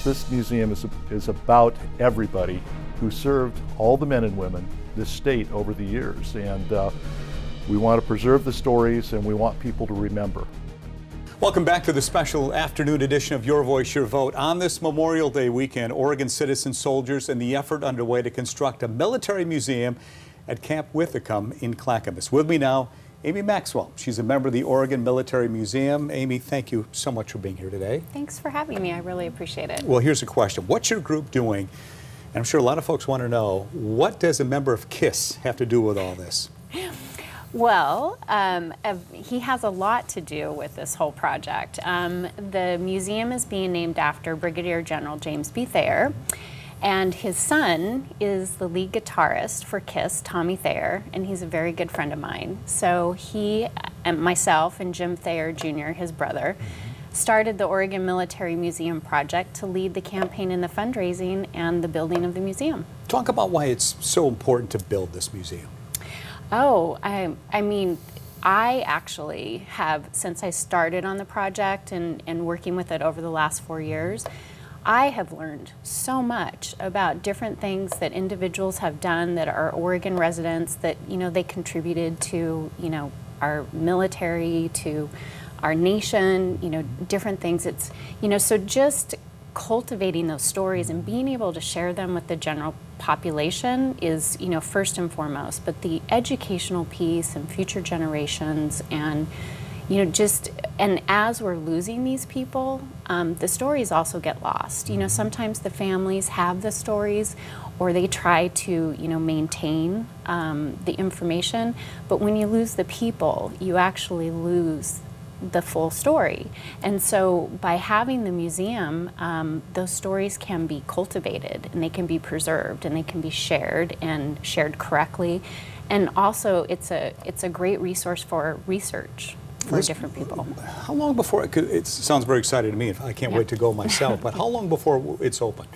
this museum is about everybody who served all the men and women this state over the years, and we want to preserve the stories and we want people to remember. Welcome back to the special afternoon edition of Your Voice, Your Vote. On this Memorial Day weekend, Oregon citizen soldiers and the effort underway to construct a military museum at Camp Withicum in Clackamas. With me now, Amy Maxwell. She's a member of the Oregon Military Museum. Amy, thank you so much for being here today. Thanks for having me. I really appreciate it. Well, here's a question. What's your group doing? And I'm sure a lot of folks want to know, what does a member of KISS have to do with all this? Well, he has a lot to do with this whole project. The museum is being named after Brigadier General James B. Thayer, and his son is the lead guitarist for KISS, Tommy Thayer, and he's a very good friend of mine. So he, and myself, and Jim Thayer Jr., his brother, started the Oregon Military Museum project to lead the campaign in the fundraising and the building of the museum. Talk about why it's so important to build this museum. Oh, I mean, I actually have, since I started on the project and working with it over the last 4 years, I have learned so much about different things that individuals have done that are Oregon residents that, you know, they contributed to, you know, our military, to our nation, you know, different things. It's, you know, so just cultivating those stories and being able to share them with the general population is, you know, first and foremost, but the educational piece and future generations and, you know, just, and as we're losing these people, the stories also get lost. You know, sometimes the families have the stories or they try to, you know, maintain the information, but when you lose the people, you actually lose the full story. And so by having the museum, those stories can be cultivated and they can be preserved and they can be shared and shared correctly. And also it's a great resource for research for different people. How long before, it sounds very exciting to me, I can't wait to go myself, but how long before it's open?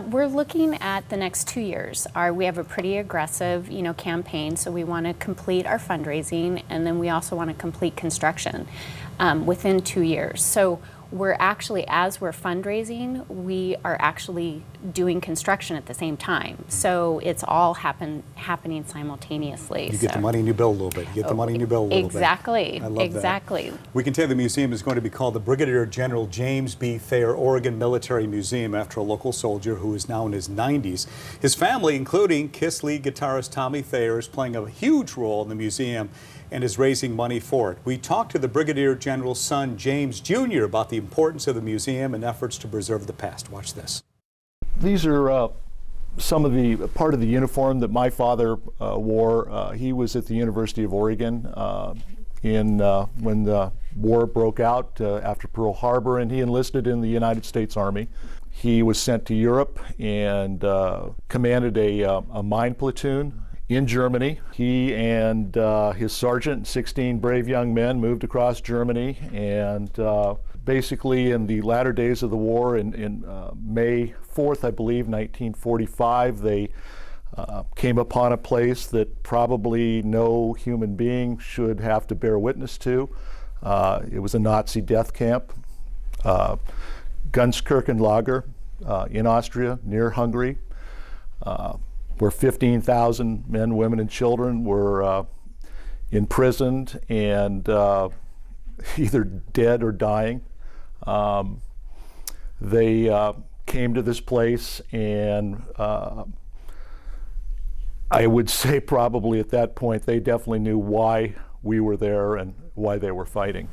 We're looking at the next 2 years. We have a pretty aggressive, you know, campaign, so we want to complete our fundraising, and then we also want to complete construction within 2 years. So we're actually, as we're fundraising, we are actually doing construction at the same time. So it's all happening simultaneously. You get the money and you build a little bit. You get the money and you build a little bit. Exactly. I love exactly. That. We can tell the museum is going to be called the Brigadier General James B. Thayer Oregon Military Museum after a local soldier who is now in his 90s. His family, including KISS lead guitarist Tommy Thayer, is playing a huge role in the museum and is raising money for it. We talked to the Brigadier General's son, James Jr., about the importance of the museum and efforts to preserve the past. Watch this. These are some of the part of the uniform that my father wore. He was at the University of Oregon when the war broke out after Pearl Harbor, and he enlisted in the United States Army. He was sent to Europe and commanded a mine platoon in Germany. He and his sergeant, 16 brave young men, moved across Germany, and basically in the latter days of the war, in May 4th, I believe, 1945, they came upon a place that probably no human being should have to bear witness to. It was a Nazi death camp, Gunskirchenlager in Austria, near Hungary, where 15,000 men, women, and children were imprisoned and either dead or dying. They came to this place, and I would say probably at that point they definitely knew why we were there and why they were fighting.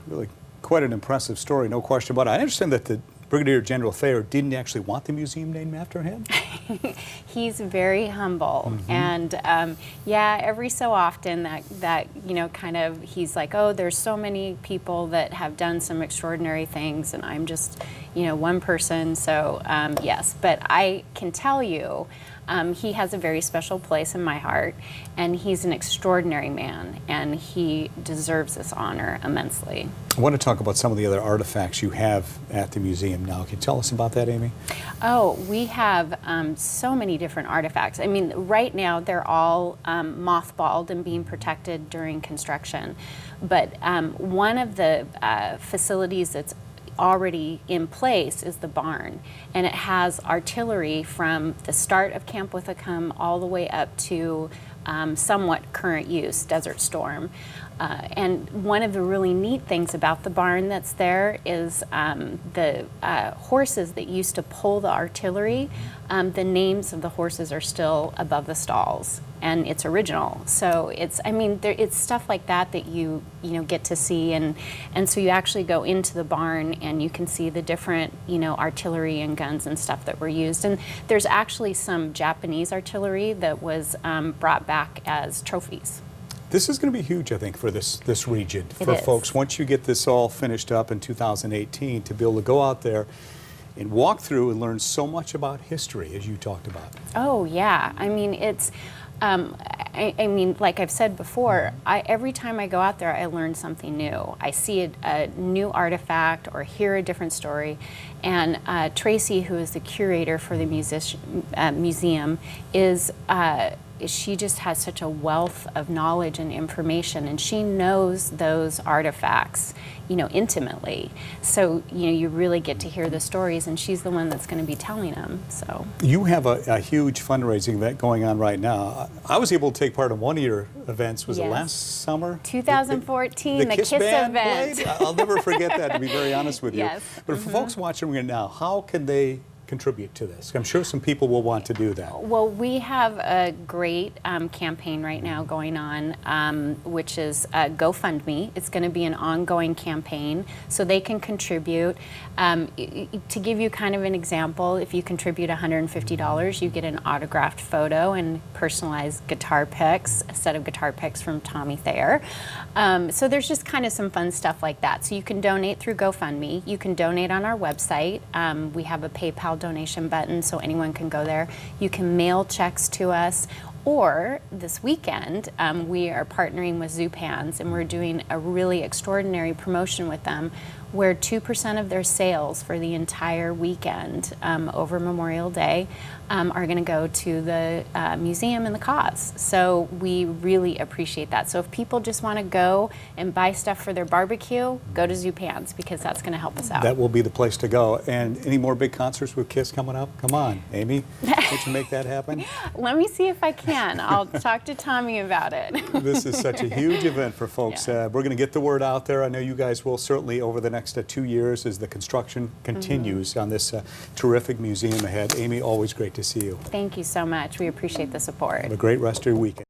Really quite an impressive story, no question about it. I understand that the Brigadier General Thayer didn't actually want the museum named after him? He's very humble, and yeah, every so often that you know, kind of, he's like, oh, there's so many people that have done some extraordinary things, and I'm just, you know, one person. So yes, but I can tell you, he has a very special place in my heart, and he's an extraordinary man, and he deserves this honor immensely. I want to talk about some of the other artifacts you have at the museum now. Can you tell us about that, Amy? Oh, we have so many different artifacts. I mean, right now they're all mothballed and being protected during construction. But one of the facilities that's already in place is the barn, and it has artillery from the start of Camp Withacum all the way up to somewhat current use, Desert Storm. And one of the really neat things about the barn that's there is the horses that used to pull the artillery, the names of the horses are still above the stalls, and it's original. So it's, I mean, it's stuff like that that you get to see, and so you actually go into the barn and you can see the different, artillery and guns and stuff that were used. And there's actually some Japanese artillery that was brought back as trophies. This is going to be huge, I think, for this region, It for is. folks. Once you get this all finished up in 2018, to be able to go out there and walk through and learn so much about history, as you talked about. Oh yeah, I mean it's. I mean, like I've said before, every time I go out there, I learn something new. I see a new artifact or hear a different story. And Tracy, who is the curator for the museum, she just has such a wealth of knowledge and information, and she knows those artifacts, intimately. So, you really get to hear the stories, and she's the one that's going to be telling them. So You have a huge fundraising event going on right now. I was able to take part in one of your events. Was it Yes. last summer? 2014, the Kiss Band event. played? I'll never forget that, to be very honest with you. Yes. But for folks watching right now, how can they contribute to this? I'm sure some people will want to do that. Well, we have a great campaign right now going on, which is GoFundMe. It's going to be an ongoing campaign, so they can contribute. To give you kind of an example, if you contribute $150, you get an autographed photo and personalized guitar picks, a set of guitar picks from Tommy Thayer. So there's just kind of some fun stuff like that. So you can donate through GoFundMe. You can donate on our website. We have a PayPal donation button, so anyone can go there. You can mail checks to us, or this weekend we are partnering with Zupans, and we're doing a really extraordinary promotion with them where 2% of their sales for the entire weekend over Memorial Day are going to go to the museum and the cause. So we really appreciate that. So if people just want to go and buy stuff for their barbecue, go to Zupans, because that's going to help us out. That will be the place to go. And any more big concerts with Kiss coming up? Come on, Amy, won't you make that happen? Let me see if I can. I'll talk to Tommy about it. This is such a huge event for folks. Yeah. We're going to get the word out there. I know you guys will certainly over the next 2 years as the construction continues on this terrific museum ahead. Amy, always great to see you. Thank you so much. We appreciate the support. Have a great rest of your weekend.